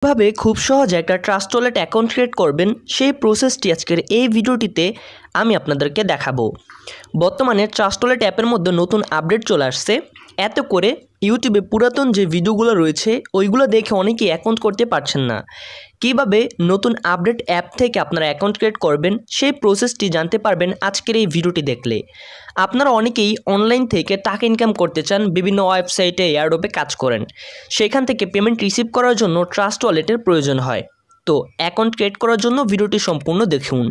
ভাবে খুব সহজে একটা ট্রাস্ট ওয়ালেট অ্যাকাউন্ট ক্রিয়েট করবেন সেই প্রসেসটি আজকের এই ভিডিওটিতে আমি আপনাদেরকে দেখাবো। বর্তমানে ট্রাস্ট ওয়ালেট অ্যাপের মধ্যে নতুন আপডেট চলে আসছে। এতে করে ইউটিউবে পুরাতন যে ভিডিওগুলো রয়েছে ওইগুলো দেখে অনেকেই অ্যাকাউন্ট করতে পারছেন না। কিভাবে নতুন আপডেট অ্যাপ থেকে আপনারা অ্যাকাউন্ট ক্রিয়েট করবেন সেই প্রসেসটি জানতে পারবেন আজকের এই ভিডিওটি দেখলে। আপনারা অনেকেই অনলাইন থেকে টাকা ইনকাম করতে চান, বিভিন্ন ওয়েবসাইটে এয়ারড্রপে কাজ করেন, সেখান থেকে পেমেন্ট রিসিভ করার জন্য ট্রাস্ট ওয়ালেটের প্রয়োজন হয়। তো অ্যাকাউন্ট ক্রিয়েট করার জন্য ভিডিওটি সম্পূর্ণ দেখুন।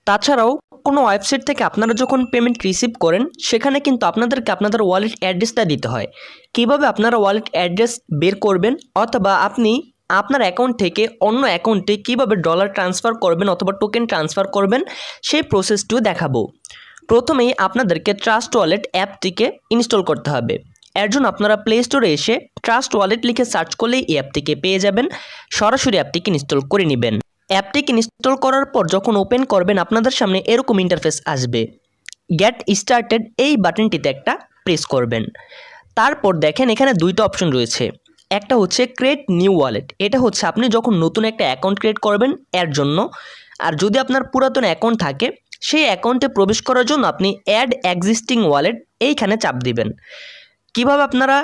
তাছাড়াও কোনো ওয়েবসাইট থেকে আপনারা যখন পেমেন্ট রিসিভ করেন সেখানে কিন্তু আপনাদেরকে আপনাদের ওয়ালেট অ্যাড্রেসটা দিতে হয়। কিভাবে আপনারা ওয়ালেট অ্যাড্রেস বের করবেন অথবা আপনি আপনার অ্যাকাউন্ট থেকে অন্য অ্যাকাউন্টে কিভাবে ডলার ট্রান্সফার করবেন অথবা টোকেন ট্রান্সফার করবেন সেই প্রসেসটিও দেখাবো। প্রথমেই আপনাদেরকে ট্রাস্ট ওয়ালেট অ্যাপটিকে ইনস্টল করতে হবে। এর জন্য আপনারা প্লে স্টোরে এসে ট্রাস্ট ওয়ালেট লিখে সার্চ করলেই এই অ্যাপটিকে পেয়ে যাবেন। সরাসরি অ্যাপটিকে ইনস্টল করে নেবেন। অ্যাপটিকে ইনস্টল করার পর যখন ওপেন করবেন আপনাদের সামনে এরকম ইন্টারফেস আসবে। গেট স্টার্টেড এই বাটনটিতে একটা প্রেস করবেন। তারপর দেখেন এখানে দুইটা অপশন রয়েছে। একটা হচ্ছে ক্রিয়েট নিউ ওয়ালেট, এটা হচ্ছে আপনি যখন নতুন একটা অ্যাকাউন্ট ক্রিয়েট করবেন এর জন্য। আর যদি আপনার পুরাতন অ্যাকাউন্ট থাকে সেই অ্যাকাউন্টে প্রবেশ করার জন্য আপনি অ্যাড এক্সিস্টিং ওয়ালেট এইখানে চাপ দিবেন। কিভাবে আপনারা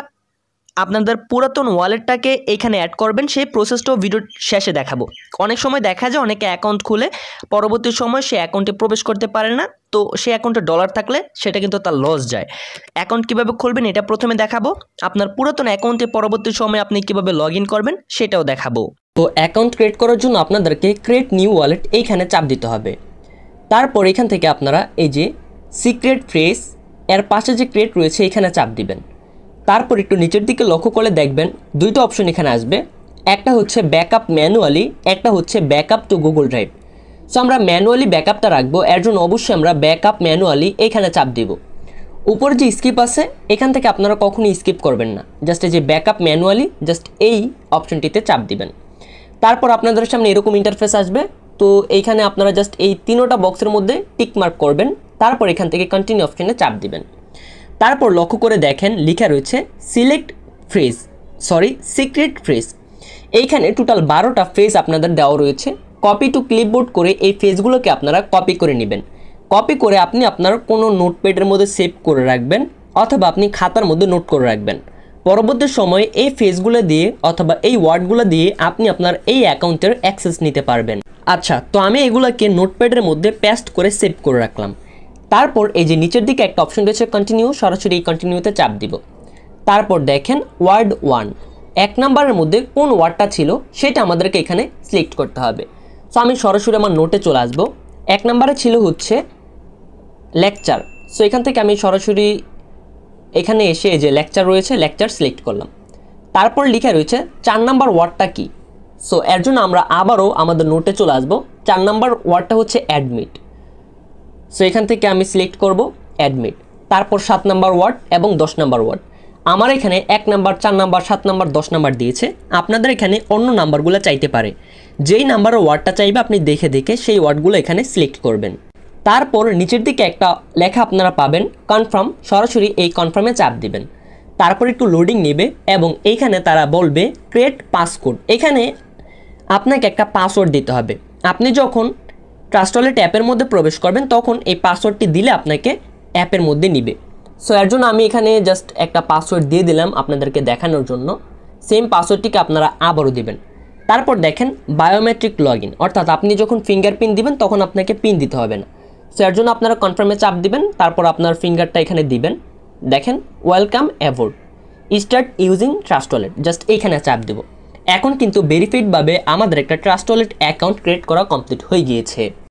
আপনাদের পুরাতন ওয়ালেটটাকে এইখানে অ্যাড করবেন সেই প্রসেসটাও ভিডিওর শেষে দেখাবো। অনেক সময় দেখা যায় অনেকে অ্যাকাউন্ট খুলে পরবর্তী সময় সে অ্যাকাউন্টে প্রবেশ করতে পারে না, তো সেই অ্যাকাউন্টে ডলার থাকলে সেটা কিন্তু তার লস যায়। অ্যাকাউন্ট কীভাবে খুলবেন এটা প্রথমে দেখাবো। আপনার পুরাতন অ্যাকাউন্টে পরবর্তী সময় আপনি কীভাবে লগ ইন করবেন সেটাও দেখাবো। তো অ্যাকাউন্ট ক্রিয়েট করার জন্য আপনাদেরকে ক্রিয়েট নিউ ওয়ালেট এইখানে চাপ দিতে হবে। তারপর এখান থেকে আপনারা এই যে সিক্রেট ফ্রেজ এর পাশে যে ক্রিয়েট রয়েছে এখানে চাপ দিবেন। তারপর একটু নিচের দিকে লক্ষ্য করে দেখবেন দুইটা অপশন এখানে আসবে। একটা হচ্ছে ব্যাকআপ ম্যানুয়ালি, একটা হচ্ছে backup two Google drive. So আমরা ম্যানুয়ালি ব্যাকআপটা রাখবো, এর জন্য অবশ্যই আমরা ব্যাকআপ ম্যানুয়ালি এখানে চাপ দিব। উপরে যে স্কিপ আছে এখান থেকে আপনারা কখনোই স্কিপ করবেন না, জাস্ট এই যে ব্যাকআপ ম্যানুয়ালি জাস্ট এই অপশনটিতে চাপ দিবেন। তারপর আপনাদের সামনে এরকম ইন্টারফেস আসবে। তো এইখানে আপনারা জাস্ট এই তিনোটা বক্সের মধ্যে টিক মার্ক করবেন। তারপর এখান থেকে কন্টিনিউ অপশনে চাপ দিবেন। তারপর লক্ষ্য করে দেখেন লেখা রয়েছে সিক্রেট ফ্রেজ। এইখানে টোটাল 12টা ফ্রেজ আপনাদের দেওয়া রয়েছে। কপি টু ক্লিপবোর্ড করে এই ফ্রেজগুলোকে আপনারা কপি করে নেবেন। কপি করে আপনি আপনার কোনো নোটপ্যাডের মধ্যে সেভ করে রাখবেন অথবা আপনি খাতার মধ্যে নোট করে রাখবেন। পরবর্তী সময়ে এই ফ্রেজগুলো দিয়ে অথবা এই ওয়ার্ডগুলো দিয়ে আপনি আপনার এই অ্যাকাউন্টের অ্যাক্সেস নিতে পারবেন। আচ্ছা, তো আমি এগুলোকে নোটপ্যাডের মধ্যে পেস্ট করে সেভ করে রাখলাম। তারপর এই যে নিচের দিকে একটা অপশন রয়েছে কন্টিনিউ, সরাসরি এই কন্টিনিউতে চাপ দিব। তারপর দেখেন ওয়ার্ড 1 এক নাম্বারের মধ্যে কোন ওয়ার্ডটা ছিল সেটা আমাদেরকে এখানে সিলেক্ট করতে হবে। সো আমি সরাসরি আমার নোটে চলে আসবো। এক নাম্বারে ছিল হচ্ছে লেকচার। সো এখান থেকে আমি সরাসরি এখানে এসে যে লেকচার রয়েছে লেকচার সিলেক্ট করলাম। তারপর লেখা রয়েছে 4 নাম্বার ওয়ার্ডটা কি। সো এর জন্য আমরা আবারও আমাদের নোটে চলে আসবো। 4 নাম্বার ওয়ার্ডটা হচ্ছে অ্যাডমিট। সো এখান থেকে আমি সিলেক্ট করব অ্যাডমিট। তারপর 7 নাম্বার ওয়ার্ড এবং 10 নাম্বার ওয়ার্ড। আমার এখানে 1 নাম্বার, 4 নাম্বার, 7 নাম্বার, 10 নাম্বার দিয়েছে। আপনাদের এখানে অন্য নাম্বারগুলো চাইতে পারে। যেই নাম্বারের ওয়ার্ডটা চাইবে আপনি দেখে দেখে সেই ওয়ার্ডগুলো এখানে সিলেক্ট করবেন। তারপর নিচের দিকে একটা লেখা আপনারা পাবেন কনফার্ম, সরাসরি এই কনফার্মে চাপ দিবেন। তারপর একটু লোডিং নেবে এবং এইখানে তারা বলবে ক্রিয়েট পাসকোড। এখানে আপনাকে একটা পাসওয়ার্ড দিতে হবে। আপনি যখন ট্রাস্ট ওয়ালেট অ্যাপের মধ্যে প্রবেশ করবেন তখন এই পাসওয়ার্ডটি দিলে আপনাকে অ্যাপের মধ্যে নিবে। সো এর জন্য আমি এখানে জাস্ট একটা পাসওয়ার্ড দিয়ে দিলাম আপনাদেরকে দেখানোর জন্য। সেম পাসওয়ার্ডটিকে আপনারা আবারও দিবেন। তারপর দেখেন বায়োমেট্রিক লগ ইন, অর্থাৎ আপনি যখন ফিঙ্গারপ্রিন্ট দিবেন তখন আপনাকে পিন দিতে হবে না। সো এর জন্য আপনারা কনফার্মে চাপ দিবেন। তারপর আপনার ফিঙ্গারটা এখানে দিবেন। দেখেন welcome aboard start using trust wallet, just এইখানে চাপ দেব। এখন কিন্তু ভেরিফাইডভাবে আমাদের একটা ট্রাস্ট ওয়ালেট অ্যাকাউন্ট ক্রিয়েট করা কমপ্লিট হয়ে গিয়েছে।